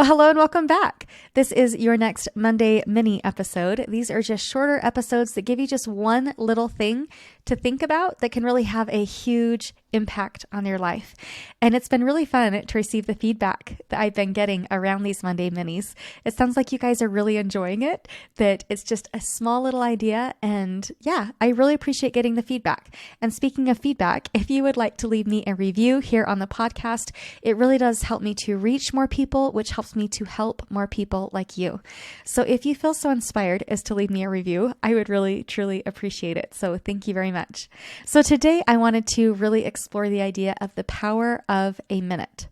Well, hello and welcome back. This is your next Monday mini episode. These are just shorter episodes that give you just one little thing to think about that can really have a huge impact on your life. And it's been really fun to receive the feedback that I've been getting around these Monday minis. It sounds like you guys are really enjoying it, that it's just a small little idea. And yeah, I really appreciate getting the feedback. And speaking of feedback, if you would like to leave me a review here on the podcast, it really does help me to reach more people, which helps me to help more people like you. So if you feel so inspired as to leave me a review, I would really, truly appreciate it. So thank you very much. So today I wanted to really explore the idea of the power of a minute.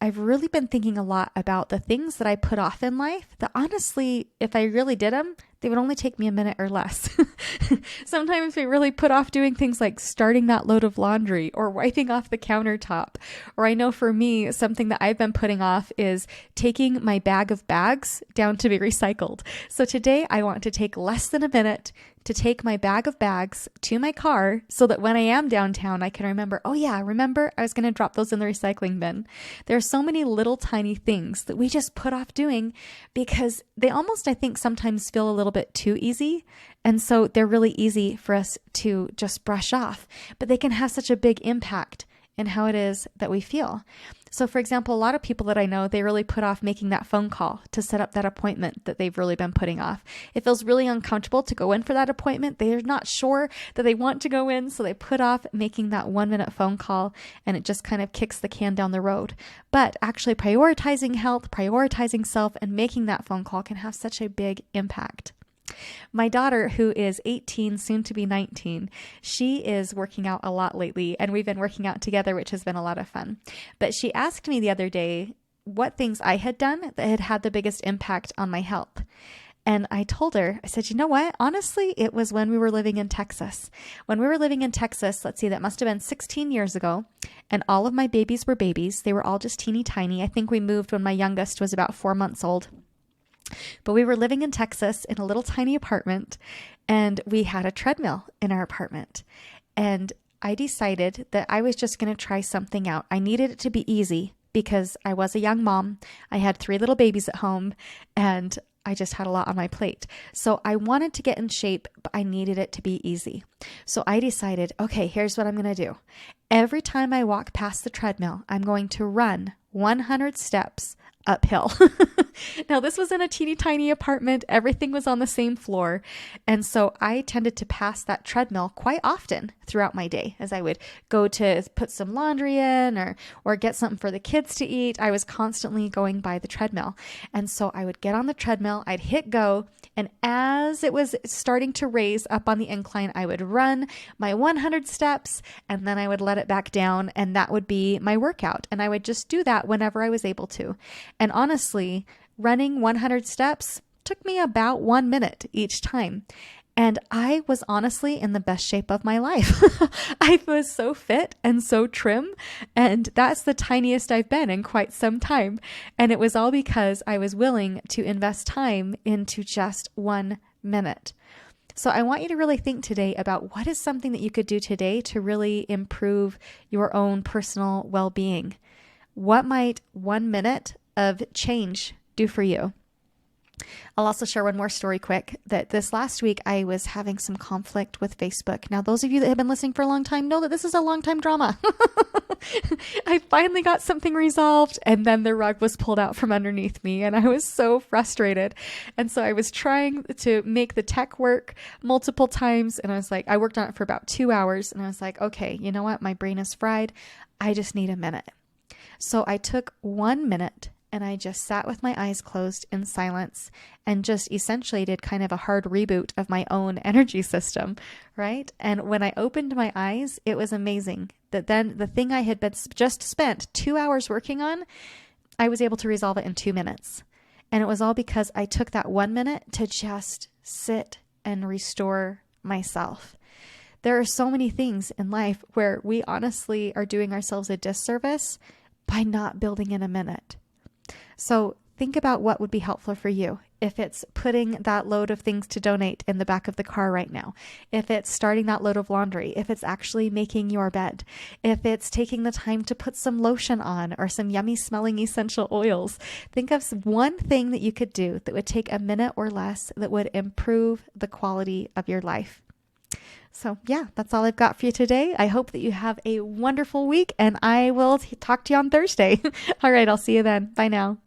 I've really been thinking a lot about the things that I put off in life that honestly, if I really did them, they would only take me a minute or less. Sometimes we really put off doing things like starting that load of laundry or wiping off the countertop. Or I know for me, something that I've been putting off is taking my bag of bags down to be recycled. So today I want to take less than a minute to take my bag of bags to my car so that when I am downtown, I can remember, oh yeah, remember I was going to drop those in the recycling bin. There are so many little tiny things that we just put off doing because they almost, I think, sometimes feel a little bit too easy. And so they're really easy for us to just brush off, but they can have such a big impact in how it is that we feel. So for example, a lot of people that I know, they really put off making that phone call to set up that appointment that they've really been putting off. It feels really uncomfortable to go in for that appointment. They're not sure that they want to go in, so they put off making that 1-minute phone call, and it just kind of kicks the can down the road. But actually prioritizing health, prioritizing self, and making that phone call can have such a big impact. My daughter, who is 18, soon to be 19, she is working out a lot lately, and we've been working out together, which has been a lot of fun. But she asked me the other day what things I had done that had had the biggest impact on my health. And I told her, I said, you know what? Honestly, it was when we were living in Texas. When we were living in Texas, let's see, that must have been 16 years ago. And all of my babies were babies. They were all just teeny tiny. I think we moved when my youngest was about 4 months old. But we were living in Texas in a little tiny apartment, and we had a treadmill in our apartment. And I decided that I was just going to try something out. I needed it to be easy because I was a young mom. I had 3 little babies at home, and I just had a lot on my plate. So I wanted to get in shape, but I needed it to be easy. So I decided, okay, here's what I'm going to do. Every time I walk past the treadmill, I'm going to run 100 steps uphill. Now, this was in a teeny tiny apartment. Everything was on the same floor. And so I tended to pass that treadmill quite often throughout my day as I would go to put some laundry in or get something for the kids to eat. I was constantly going by the treadmill. And so I would get on the treadmill, I'd hit go. And as it was starting to raise up on the incline, I would run my 100 steps and then I would let it back down. And that would be my workout. And I would just do that whenever I was able to. And honestly, running 100 steps took me about 1 minute each time. And I was honestly in the best shape of my life. I was so fit and so trim. And that's the tiniest I've been in quite some time. And it was all because I was willing to invest time into just 1 minute. So I want you to really think today about what is something that you could do today to really improve your own personal well-being. What might 1 minute of change do for you? I'll also share one more story quick, that this last week I was having some conflict with Facebook. Now, those of you that have been listening for a long time know that this is a long time drama. I finally got something resolved, and then the rug was pulled out from underneath me, and I was so frustrated. And so I was trying to make the tech work multiple times, and I was like, I worked on it for about 2 hours, and I was like, okay, you know what? My brain is fried. I just need a minute. So I took 1 minute and I just sat with my eyes closed in silence and just essentially did kind of a hard reboot of my own energy system, right? And when I opened my eyes, it was amazing that then the thing I had just spent 2 hours working on, I was able to resolve it in 2 minutes. And it was all because I took that 1 minute to just sit and restore myself. There are so many things in life where we honestly are doing ourselves a disservice by not building in a minute. So think about what would be helpful for you. If it's putting that load of things to donate in the back of the car right now, if it's starting that load of laundry, if it's actually making your bed, if it's taking the time to put some lotion on or some yummy smelling essential oils, think of one thing that you could do that would take a minute or less that would improve the quality of your life. So yeah, that's all I've got for you today. I hope that you have a wonderful week, and I will talk to you on Thursday. All right, I'll see you then. Bye now.